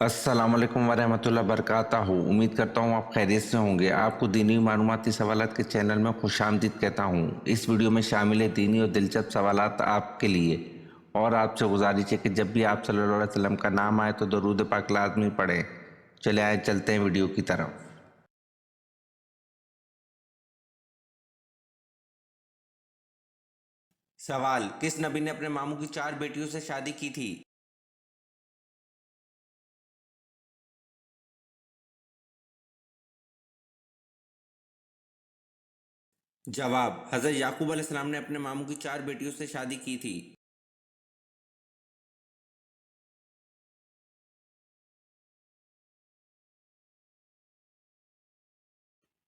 अस्सलाम वालेकुम वरहमतुल्लाह बरकातहू। उम्मीद करता हूँ आप खैरियत से होंगे। आपको दीनी मालूमाती सवालात के चैनल में खुशामदीद कहता हूँ। इस वीडियो में शामिल है दीनी और दिलचस्प सवालात आपके लिए। और आपसे गुजारिश है कि जब भी आप सल्लल्लाहु अलैहि वसल्लम का नाम आए तो दरूद पाक लाजमी पढ़ें। चले आए चलते हैं वीडियो की तरफ। सवाल, किस नबी ने अपने मामू की 4 बेटियों से शादी की थी? जवाब, हज़रत याकूब अलैहिस्सलाम ने अपने मामू की 4 बेटियों से शादी की थी।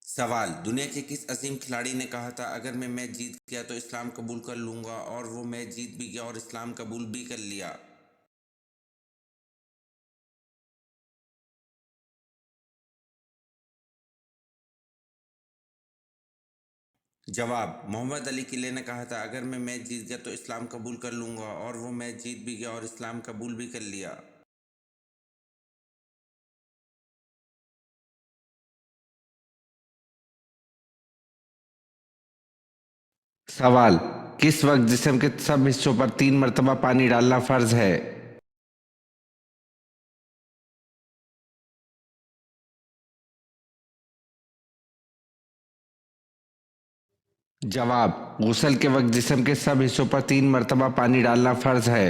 सवाल, दुनिया के किस अजीम खिलाड़ी ने कहा था अगर मैं मैच जीत गया तो इस्लाम कबूल कर लूंगा, और वो मैच जीत भी गया और इस्लाम कबूल भी कर लिया? जवाब, मोहम्मद अली किले ने कहा था अगर मैं मैच जीत गया तो इस्लाम कबूल कर लूंगा, और वो मैच जीत भी गया और इस्लाम कबूल भी कर लिया। सवाल, किस वक्त जिस्म के सब हिस्सों पर 3 मरतबा पानी डालना फर्ज है? जवाब, गुस्ल के वक्त जिस्म के सब हिस्सों पर 3 मरतबा पानी डालना फर्ज है।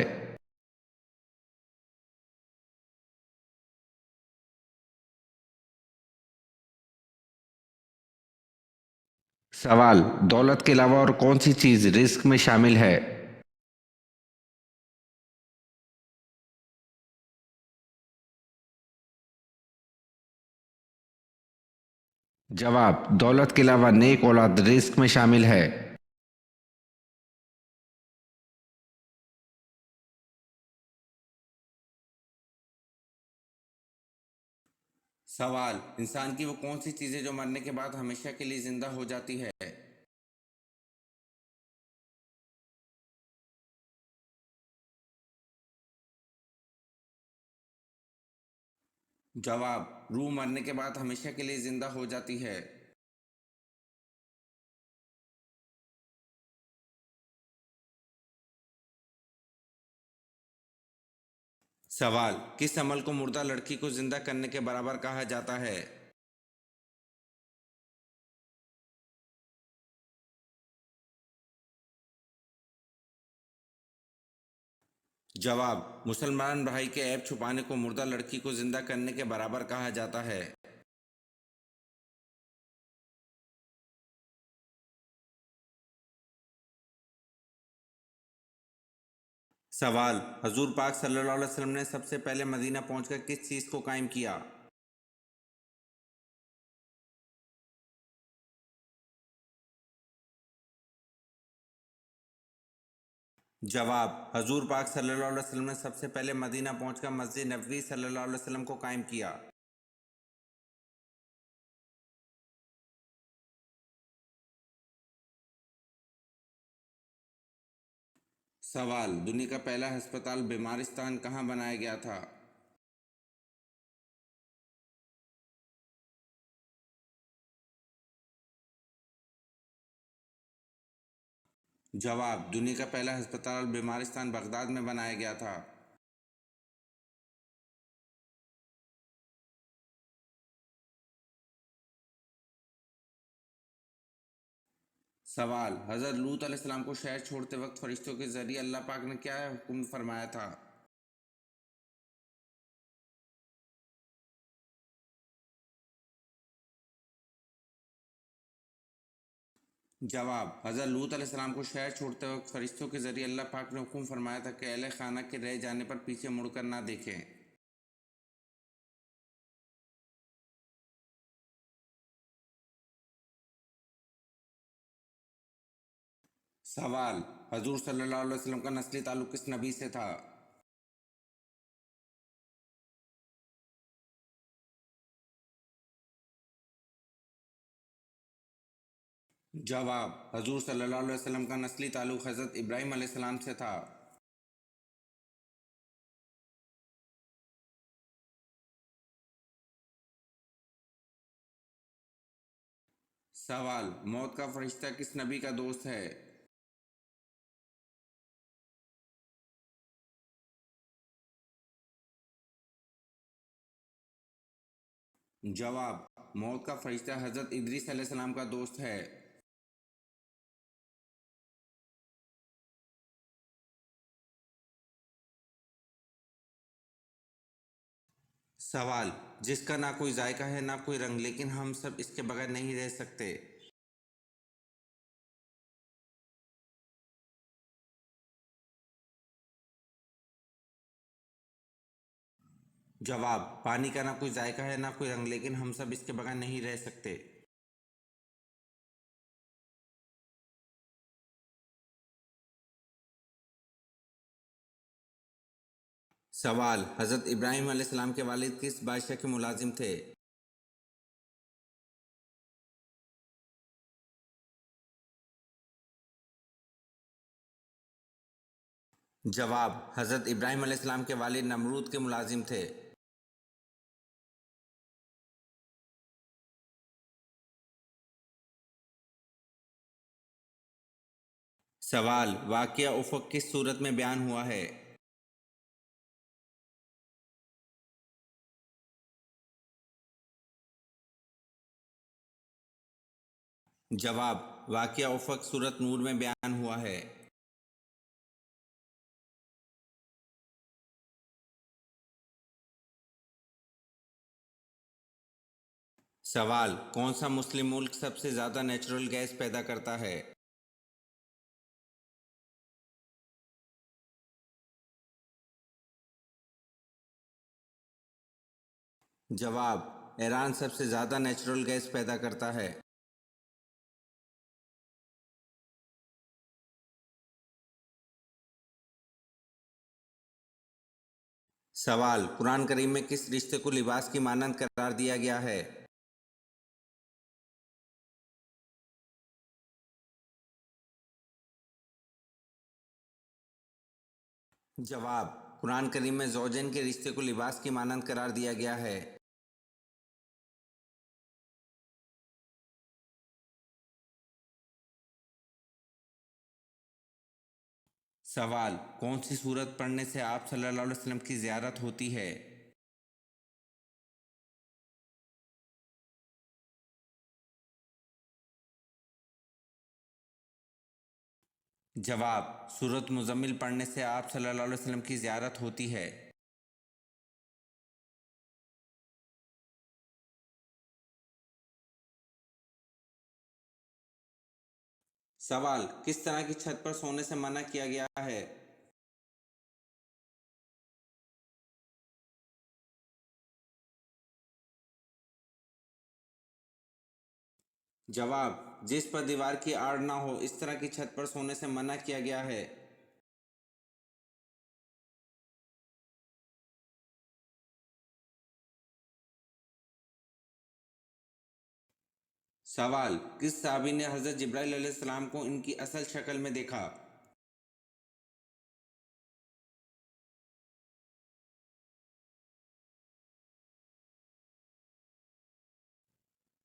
सवाल, दौलत के अलावा और कौन सी चीज रिस्क में शामिल है? जवाब, दौलत के अलावा नेक औलाद रिस्क में शामिल है। सवाल, इंसान की वो कौन सी चीज़ है जो मरने के बाद हमेशा के लिए जिंदा हो जाती है? जवाब, रूह मरने के बाद हमेशा के लिए जिंदा हो जाती है। सवाल, किस अमल को मुर्दा लड़की को जिंदा करने के बराबर कहा जाता है? जवाब, मुसलमान भाई के ऐब छुपाने को मुर्दा लड़की को जिंदा करने के बराबर कहा जाता है। सवाल, हजूर पाक सल्लल्लाहु अलैहि वसल्लम ने सबसे पहले मदीना पहुंचकर किस चीज़ को कायम किया? जवाब, हजूर पाक सल्लल्लाहु अलैहि वसल्लम ने सबसे पहले मदीना पहुंचकर मस्जिद नबवी सल्लल्लाहु अलैहि वसल्लम को कायम किया। सवाल, दुनिया का पहला अस्पताल बीमारिस्तान कहाँ बनाया गया था? जवाब, दुनिया का पहला अस्पताल बीमारिस्तान बगदाद में बनाया गया था। सवाल, हज़रत लूत अलैहिस्सलाम को शहर छोड़ते वक्त फरिश्तों के जरिए अल्लाह पाक ने क्या हुक्म फरमाया था? जवाब, हज़रत लूत अलैहिस्सलाम को शहर छोड़ते वक्त फरिश्तों के जरिए अल्लाह पाक ने हुक्म फरमाया था कि अहले खाना के रह जाने पर पीछे मुड़कर ना देखें। सवाल, हजूर सल्लल्लाहु अलैहि वसल्लम का नस्ली ताल्लुक किस नबी से था? जवाब, हजूर सल्लल्लाहु अलैहि वसल्लम का नस्ली ताल्लुक हज़रत इब्राहीम अलैहिस्सलाम से था। सवाल, मौत का फरिश्ता किस नबी का दोस्त है? जवाब, मौत का फरिश्ता हजरत इदरीस अलैहिस्सलाम का दोस्त है। सवाल, जिसका ना कोई जायका है ना कोई रंग, लेकिन हम सब इसके बगैर नहीं रह सकते। जवाब, पानी का ना कोई जायका है ना कोई रंग, लेकिन हम सब इसके बगैर नहीं रह सकते। सवाल, हजरत इब्राहिम अलैहिस्सलाम के वालिद किस बादशाह के मुलाजिम थे? जवाब, हजरत इब्राहिम अलैहिस्सलाम के वालिद नमरूद के मुलाजिम थे। सवाल, वाक़या उफ़क़ किस सूरत में बयान हुआ है? जवाब, वाक़या उफ़क़ सूरत नूर में बयान हुआ है। सवाल, कौन सा मुस्लिम मुल्क सबसे ज़्यादा नेचुरल गैस पैदा करता है? जवाब, ईरान सबसे ज़्यादा नेचुरल गैस पैदा करता है। सवाल, कुरान करीम में किस रिश्ते को लिबास की मानंद करार दिया गया है? जवाब, कुरान करीम में ज़ौजैन के रिश्ते को लिबास की मानंद करार दिया गया है। सवाल, कौन सी सूरत पढ़ने से आप सल्लल्लाहु अलैहि वसल्लम की ज़ियारत होती है? जवाब, सूरत मुज़म्मिल पढ़ने से आप सल्लल्लाहु अलैहि वसल्लम की ज़ियारत होती है। सवाल, किस तरह की छत पर सोने से मना किया गया है? जवाब, जिस पर दीवार की आड़ ना हो इस तरह की छत पर सोने से मना किया गया है। सवाल, किस साहबी ने हज़रत जिब्राइल अलैहिस्सलाम को इनकी असल शक्ल में देखा?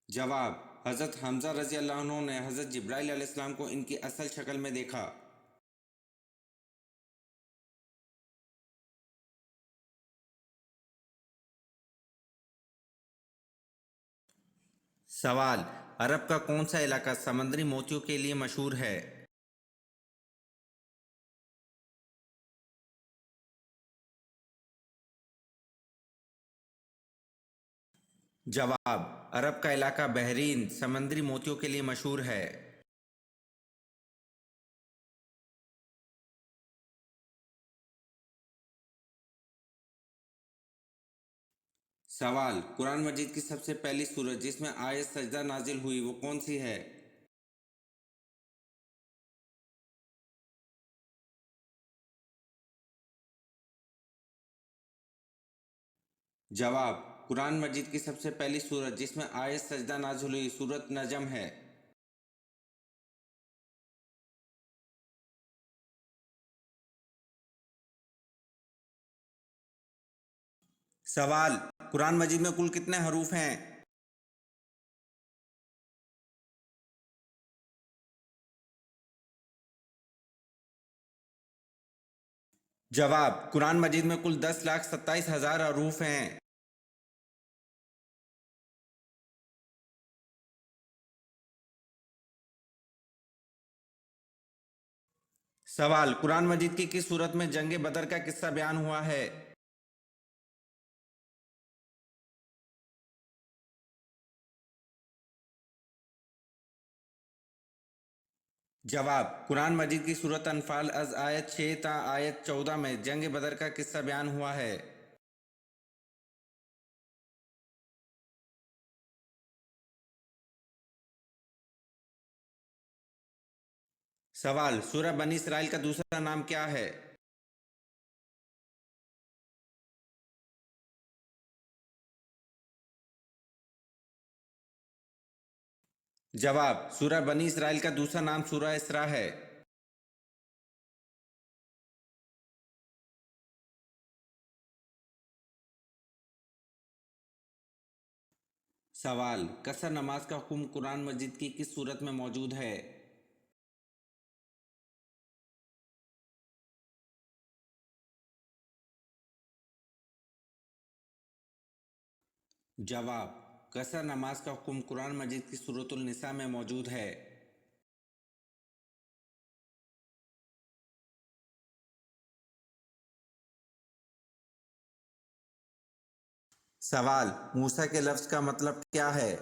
जवाब, हज़रत हमज़ा रज़ी अल्लाह अन्हु ने हज़रत जिब्राइल अलैहिस्सलाम को इनकी असल शक्ल में देखा। सवाल, अरब का कौन सा इलाका समुद्री मोतियों के लिए मशहूर है? जवाब, अरब का इलाका बहरीन समुद्री मोतियों के लिए मशहूर है। सवाल, कुरान मजीद की सबसे पहली सूरत जिसमें आयत सजदा नाजिल हुई वो कौन सी है? जवाब, कुरान मजीद की सबसे पहली सूरत जिसमें आयत सजदा नाज़िल हुई सूरत नजम है। सवाल, कुरान मजीद में कुल कितने हरूफ हैं? जवाब, कुरान मजीद में कुल 10,27,000 हरूफ हैं। सवाल, कुरान मजीद की किस सूरत में जंग बदर का किस्सा बयान हुआ है? जवाब, कुरान मजीद की सूरत अनफाल अज आयत 6 ता आयत 14 में जंग बदर का किस्सा बयान हुआ है। सवाल, सूरह बनी इसराइल का दूसरा नाम क्या है? जवाब, सूरह बनी इसराइल का दूसरा नाम सूरह इसरा है। सवाल, कसर नमाज का हुक्म कुरान मजीद की किस सूरत में मौजूद है? जवाब, कसर नमाज का हुक्म कुरान मजीद की सूरतुल निसा में मौजूद है। सवाल, मूसा के लफ्ज का मतलब क्या है?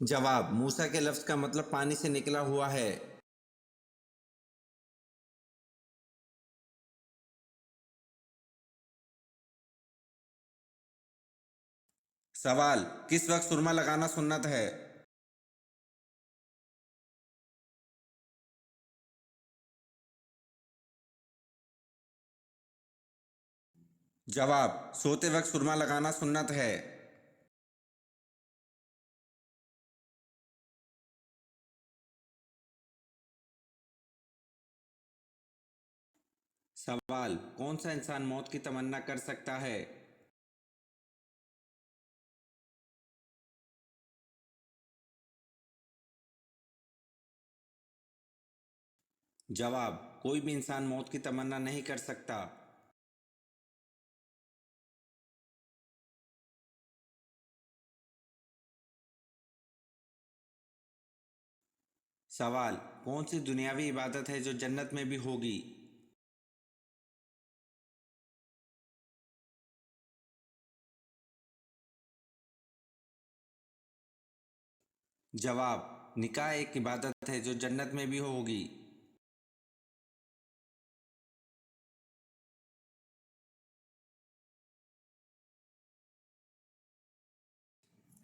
जवाब, मूसा के लफ्ज का मतलब पानी से निकला हुआ है। सवाल, किस वक्त सुरमा लगाना सुन्नत है? जवाब, सोते वक्त सुरमा लगाना सुन्नत है। सवाल, कौन सा इंसान मौत की तमन्ना कर सकता है? जवाब, कोई भी इंसान मौत की तमन्ना नहीं कर सकता। सवाल, कौन सी दुनियावी इबादत है जो जन्नत में भी होगी? जवाब, निकाह एक इबादत है जो जन्नत में भी होगी।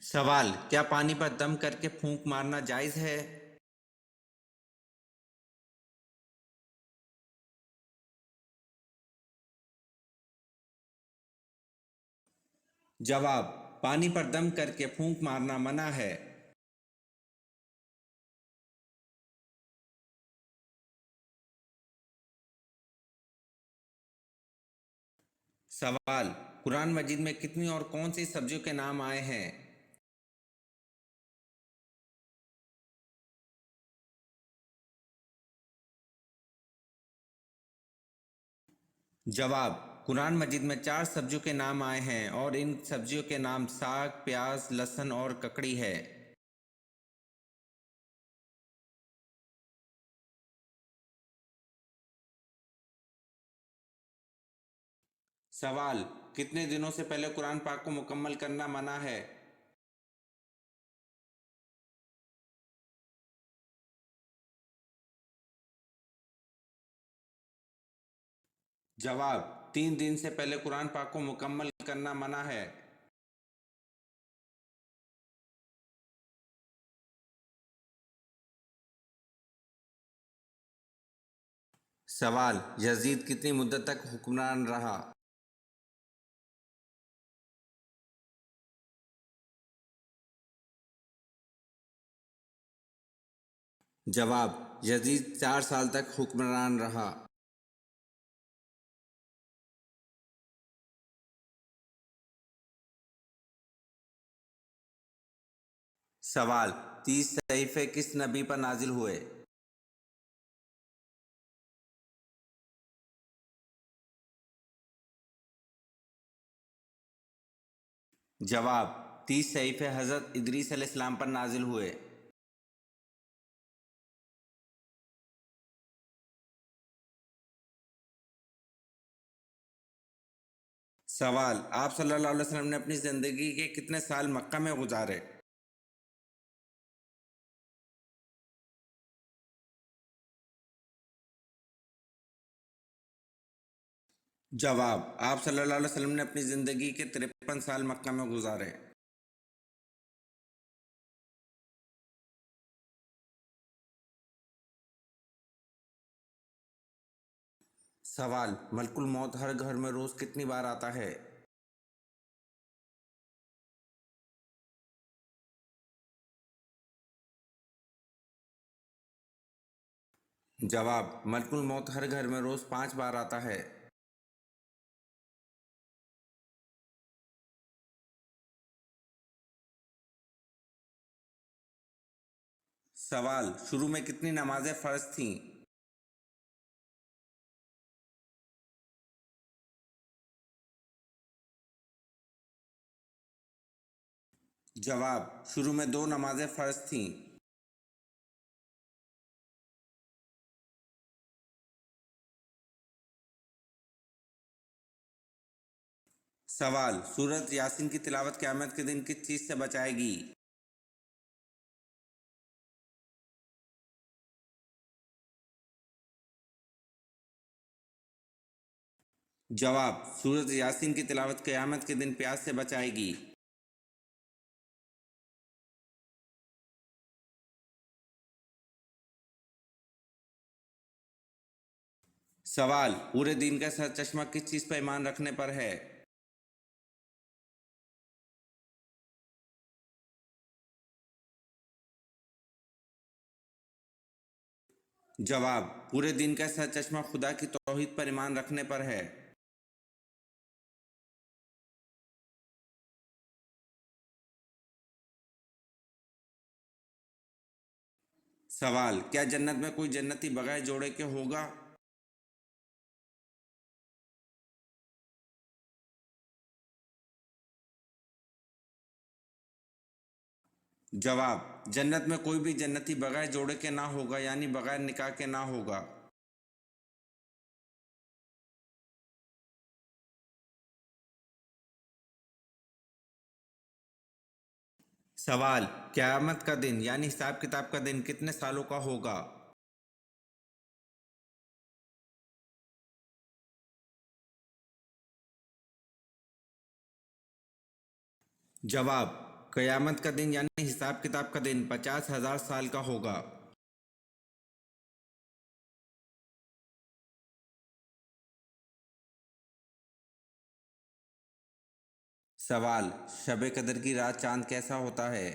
सवाल, क्या पानी पर दम करके फूंक मारना जायज है? जवाब, पानी पर दम करके फूंक मारना मना है। सवाल, कुरान मजीद में कितनी और कौन सी सब्जियों के नाम आए हैं? जवाब, कुरान मजीद में 4 सब्जियों के नाम आए हैं और इन सब्जियों के नाम साग, प्याज, लहसुन और ककड़ी है। सवाल, कितने दिनों से पहले कुरान पाक को मुकम्मल करना मना है? जवाब, 3 दिन से पहले कुरान पाक को मुकम्मल करना मना है। सवाल, यजीद कितनी मुद्दत तक हुक्मरान रहा? जवाब, यजीद 4 साल तक हुक्मरान रहा। सवाल 30 सहीफे किस नबी पर नाजिल हुए? जवाब 30 सहीफे हजरत इदरीस अलैहिस्सलाम पर नाजिल हुए। सवाल आप सल्लल्लाहु अलैहि वसल्लम ने अपनी जिंदगी के कितने साल मक्का में गुजारे? जवाब आप सल्लल्लाहु अलैहि वसल्लम ने अपनी जिंदगी के 53 साल मक्का में गुजारे। सवाल मलकुल मौत हर घर में रोज कितनी बार आता है? जवाब मलकुल मौत हर घर में रोज 5 बार आता है। सवाल शुरू में कितनी नमाजें फर्ज थीं? जवाब शुरू में 2 नमाजें फर्ज थीं। सवाल सूरत यासीन की तिलावत क़यामत के दिन किस चीज से बचाएगी? जवाब सूरत यासीन की तिलावत क़यामत के दिन प्यास से बचाएगी। सवाल पूरे दिन का सर चश्मा किस चीज पर ईमान रखने पर है? जवाब पूरे दिन का सर चश्मा खुदा की तौहीद पर ईमान रखने पर है। सवाल क्या जन्नत में कोई जन्नती बगैर जोड़े के होगा? जवाब जन्नत में कोई भी जन्नती बगैर जोड़े के ना होगा, यानी बगैर निकाह के ना होगा। सवाल क़यामत का दिन यानी हिसाब किताब का दिन कितने सालों का होगा? जवाब क़यामत का दिन यानी हिसाब किताब का दिन 50,000 साल का होगा। सवाल शब कदर की रात चांद कैसा होता है?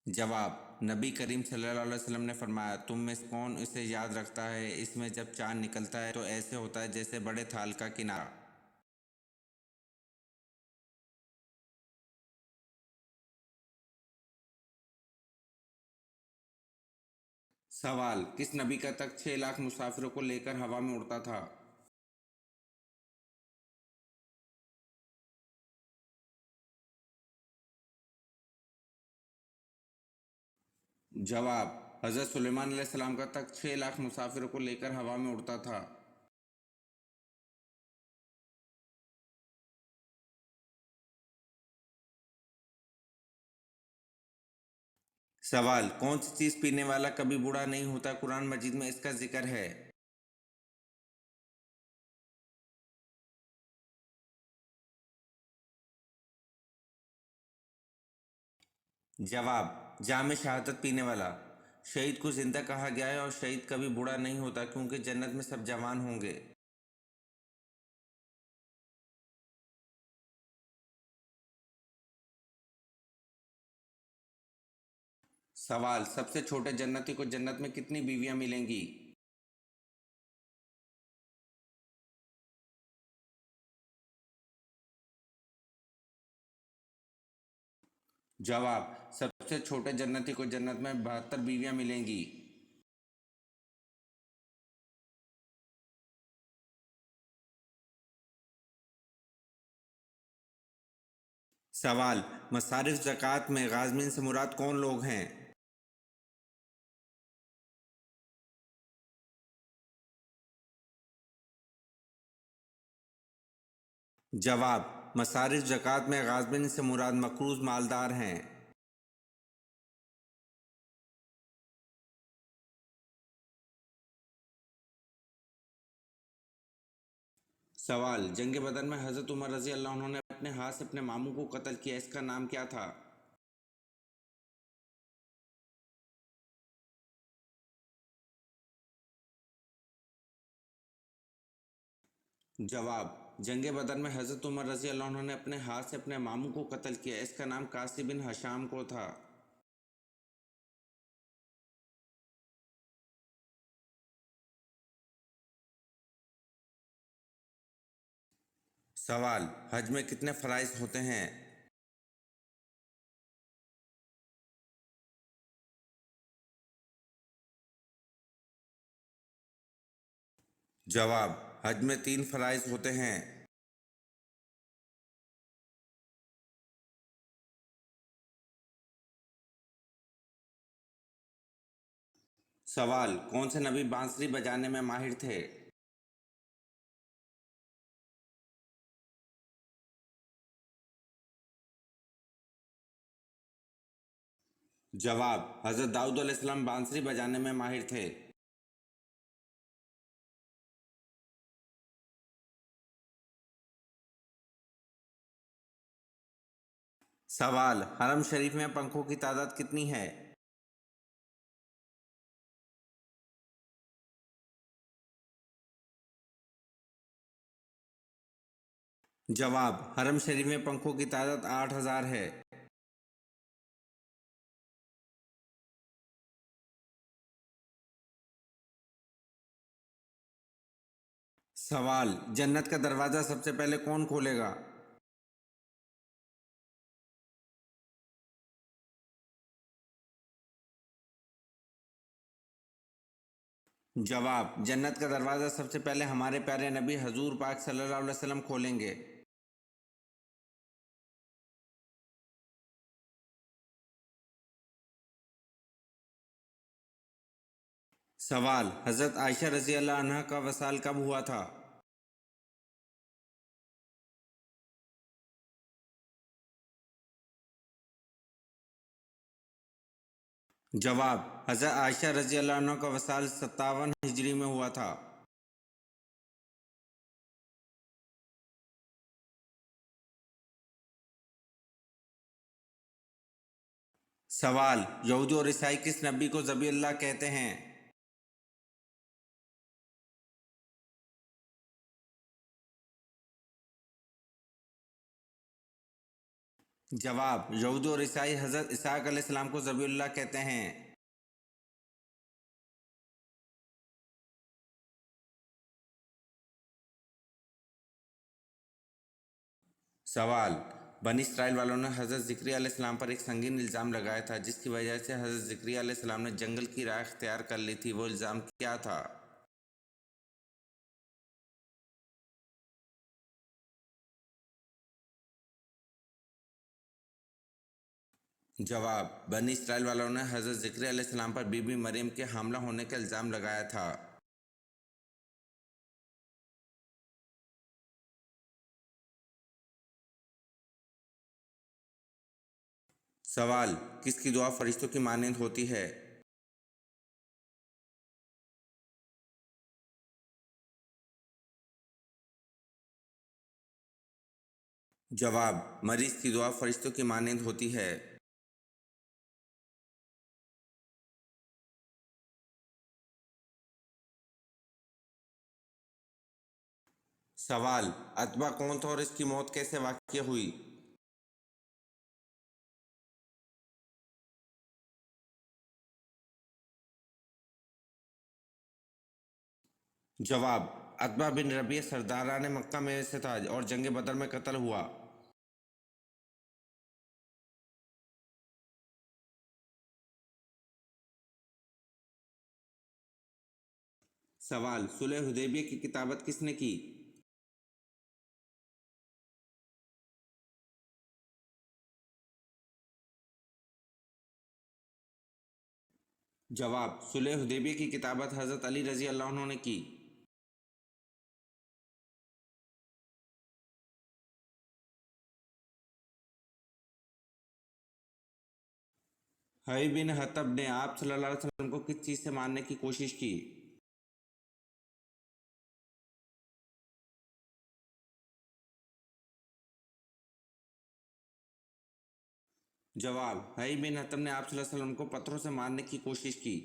जवाब नबी करीम सल्लल्लाहु अलैहि वसल्लम ने फरमाया, तुम में से कौन इसे याद रखता है, इसमें जब चांद निकलता है तो ऐसे होता है जैसे बड़े थाल का किनारा। सवाल किस नबी का तख्त 6 लाख मुसाफिरों को लेकर हवा में उड़ता था? जवाब हज़रत सुलेमान अलैहिस्सलाम का तख्त 6 लाख मुसाफिरों को लेकर हवा में उड़ता था। सवाल कौन सी चीज़ पीने वाला कभी बूढ़ा नहीं होता, कुरान मजीद में इसका जिक्र है? जवाब जाम शहादत पीने वाला। शहीद को जिंदा कहा गया है और शहीद कभी बूढ़ा नहीं होता क्योंकि जन्नत में सब जवान होंगे। सवाल सबसे छोटे जन्नती को जन्नत में कितनी बीवियां मिलेंगी? जवाब, सबसे छोटे जन्नती को जन्नत में 72 बीवियां मिलेंगी। सवाल, मसारिफ ज़कात में गाज़मीन से मुराद कौन लोग हैं? जवाब, मसारिफ ज़कात में गाज़मीन से मुराद मकरूज़ मालदार हैं। सवाल, जंग बदर में हज़रत उमर रज़ी अल्लाह अन्हु ने अपने हाथ से अपने मामू को कत्ल किया, इसका नाम क्या था? जवाब, जंग बदर में हज़रत उमर रज़ी अल्लाह अन्हु ने अपने हाथ से अपने मामू को कत्ल किया, इसका नाम कासी बिन हशाम को था। सवाल, हज में कितने फ़राइज़ होते हैं? जवाब, हज में 3 फ़राइज़ होते हैं। सवाल, कौन से नबी बांसुरी बजाने में माहिर थे? जवाब, हज़रत दाऊद अलैहिस्सलाम बांसुरी बजाने में माहिर थे। सवाल, हरम शरीफ में पंखों की तादाद कितनी है? जवाब, हरम शरीफ में पंखों की तादाद 8000 है। सवाल, जन्नत का दरवाज़ा सबसे पहले कौन खोलेगा? जवाब, जन्नत का दरवाज़ा सबसे पहले हमारे प्यारे नबी हजूर पाक सल्लल्लाहु अलैहि वसल्लम खोलेंगे। सवाल, हज़रत आयशा रज़ी अल्लाह अन्हा का वसाल कब हुआ था? जवाब, हज़रत आयशा रज़ी अल्लाह अन्हा का वसाल 57 हिजरी में हुआ था। सवाल, यहूदी और ईसाई किस नबी को ज़बी अल्लाह कहते हैं? जवाब, यहूदी और ईसाई हज़रत इसहाक अलैहिस्सलाम को ज़बी अल्लाह कहते हैं। सवाल, बनी इसराइल वालों ने हज़रत ज़िक्रिया अलैहिस्सलाम पर एक संगीन इल्ज़ाम लगाया था, जिसकी वजह से हज़रत ज़िक्रिया अलैहिस्सलाम ने जंगल की राह इख्तियार कर ली थी, वो इल्ज़ाम क्या था? जवाब, बनी इसराइल वालों ने हज़रत ज़िक्रिया अलैहिस्सलाम पर बीबी मरियम के हमला होने का इल्ज़ाम लगाया था। सवाल, किसकी दुआ फरिश्तों की मानंद होती है? जवाब, मरीज़ की दुआ फरिश्तों की मानंद होती है। सवाल, अतबा कौन था और इसकी मौत कैसे वाक़या हुई? जवाब, अतबा बिन रबिया सरदारान मक्का में से था और जंग बदर में कत्ल हुआ। सवाल, सुलह हुदैबिया की किताबत किसने की? जवाब, सुलह हुदैबिया की किताबत हज़रत अली रज़ी अल्लाह अन्हु ने की। हई बिन हतब ने आप सल्लल्लाहु अलैहि वसल्लम को किस चीज़ से मारने की कोशिश की? जवाब, हई बिन हतब ने आप सल्लल्लाहु अलैहि वसल्लम को पत्थरों से मारने की कोशिश की।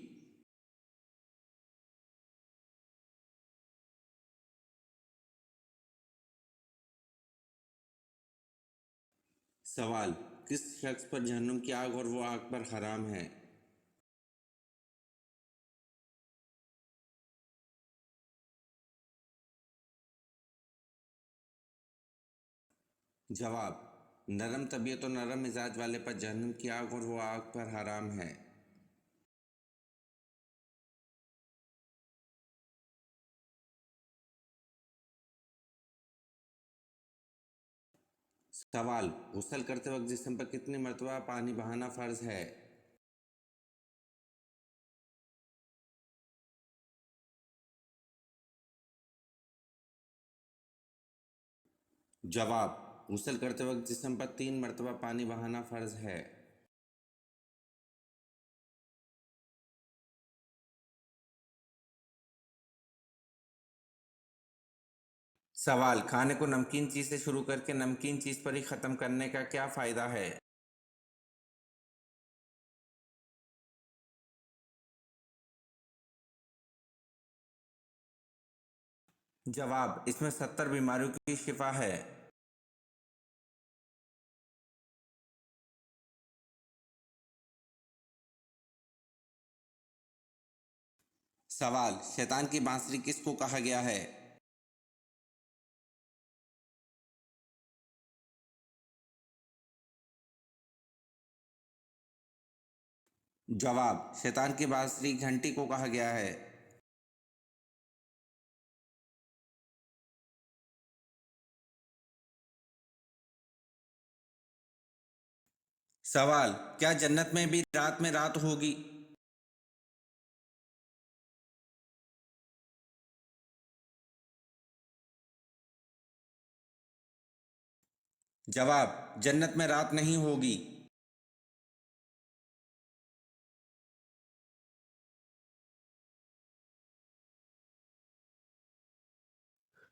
सवाल, किस शख्स पर जहन्नुम की आग और वो आग पर हराम है? जवाब, नरम तबीयत और नरम मिजाज वाले पर जहन्नुम की आग और वो आग पर हराम है। सवाल, गुस्ल करते वक्त जिस्म पर कितनी मरतबा पानी बहाना फ़र्ज है? जवाब, गुस्ल करते वक्त जिस्म पर 3 मरतबा पानी बहाना फ़र्ज है। सवाल, खाने को नमकीन चीज़ से शुरू करके नमकीन चीज़ पर ही ख़त्म करने का क्या फ़ायदा है? जवाब, इसमें 70 बीमारियों की शिफा है। सवाल, शैतान की बांसुरी किसको कहा गया है? जवाब, शैतान की बांसुरी घंटी को कहा गया है। सवाल, क्या जन्नत में भी रात में रात होगी? जवाब, जन्नत में रात नहीं होगी।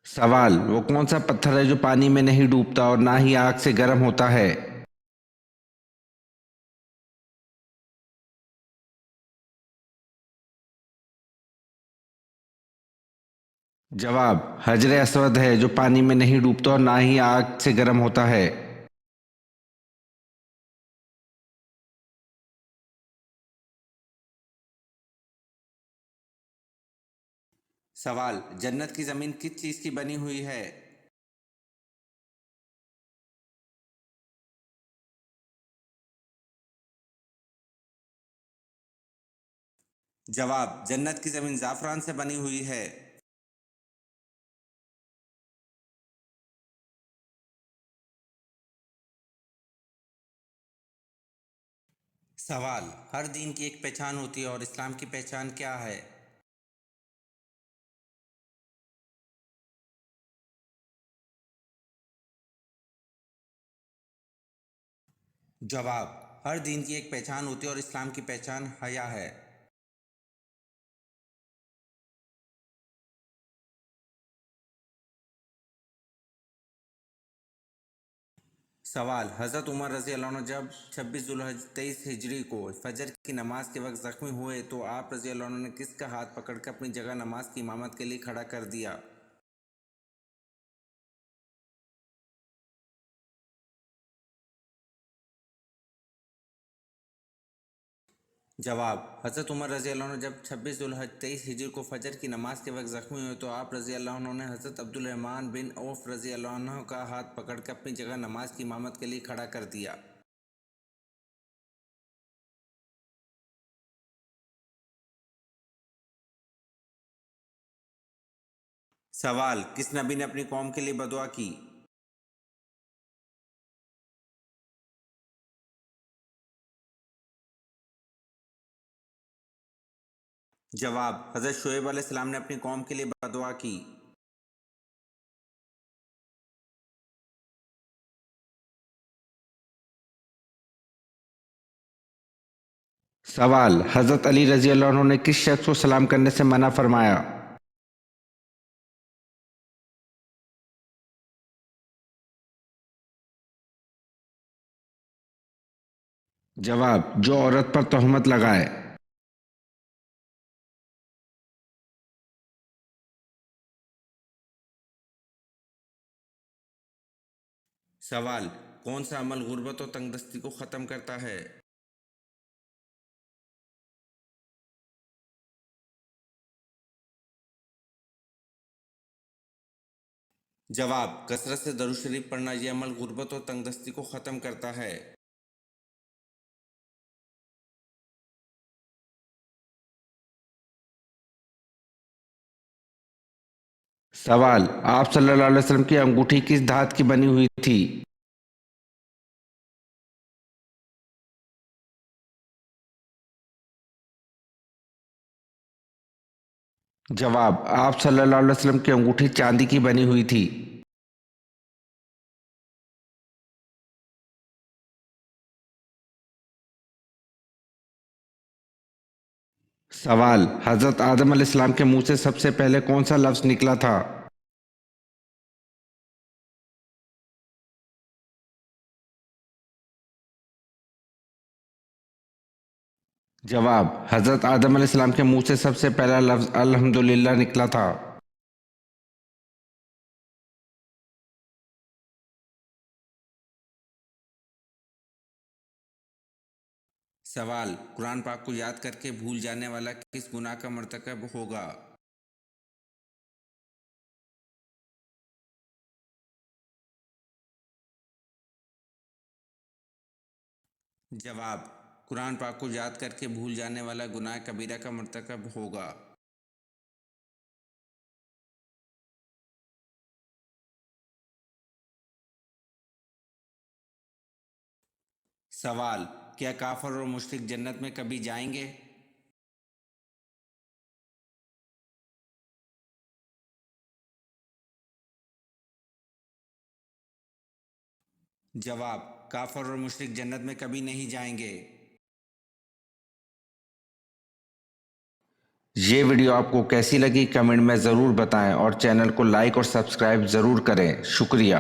सवाल, वो कौन सा पत्थर है जो पानी में नहीं डूबता और ना ही आग से गर्म होता है? जवाब, हजर असवद है जो पानी में नहीं डूबता और ना ही आग से गर्म होता है। सवाल, जन्नत की जमीन किस चीज की बनी हुई है? जवाब, जन्नत की जमीन जाफरान से बनी हुई है। सवाल, हर दीन की एक पहचान होती है और इस्लाम की पहचान क्या है? जवाब, हर दीन की एक पहचान होती है और इस्लाम की पहचान हया है। सवाल, हज़रत उमर रज़ी अल्लाह अन्हु जब 26 जुल्हज 23 हिजरी को फजर की नमाज के वक्त ज़ख्मी हुए तो आप रज़ी अल्लाह अन्हु ने किसका हाथ पकड़कर अपनी जगह नमाज की इमामत के लिए खड़ा कर दिया? जवाब, हज़रत उमर रज़ी अल्लाह अन्हु जब 26 जुल्हज 23 हिजरी को फजर की नमाज के वक्त ज़ख्मी हुए तो आप रज़ी अल्लाह अन्हु ने हज़रत अब्दुल रहमान बिन औफ रज़ी अल्लाह अन्हु का हाथ पकड़कर अपनी जगह नमाज की इमामत के लिए खड़ा कर दिया। सवाल, किस नबी ने अपनी कौम के लिए बदुआ की? जवाब, हज़रत शुएब अलैहिस्सलाम ने अपनी कौम के लिए बदुआ की। सवाल, हज़रत अली रज़ी अल्लाह अन्हु ने किस शख्स को सलाम करने से मना फरमाया? जवाब, जो औरत पर तोहमत लगाए। सवाल, कौन सा अमल गुर्बत और तंगदस्ती को ख़त्म करता है? जवाब, कसरत से दरूद शरीफ पढ़ना यह अमल गुर्बत और तंगदस्ती को ख़त्म करता है। सवाल, आप सल्लल्लाहु अलैहि वसल्लम की अंगूठी किस धात की बनी हुई थी? जवाब, आप सल्लल्लाहु अलैहि वसल्लम की अंगूठी चांदी की बनी हुई थी। सवाल, हज़रत आदम अलैहिस्सलाम के मुंह से सबसे पहले कौन सा लफ्ज़ निकला था? जवाब, हज़रत आदम अलैहिस्सलाम के मुंह से सबसे पहला लफ्ज़ अल्हम्दुलिल्लाह निकला था। सवाल, कुरान पाक को याद करके भूल जाने वाला किस गुनाह का मर्तकब होगा? जवाब, कुरान पाक को याद करके भूल जाने वाला गुनाह कबीरा का मर्तकब होगा। सवाल, क्या काफर और मुश्रिक जन्नत में कभी जाएंगे? जवाब, काफर और मुश्रिक जन्नत में कभी नहीं जाएंगे। ये वीडियो आपको कैसी लगी कमेंट में ज़रूर बताएं और चैनल को लाइक और सब्सक्राइब ज़रूर करें। शुक्रिया।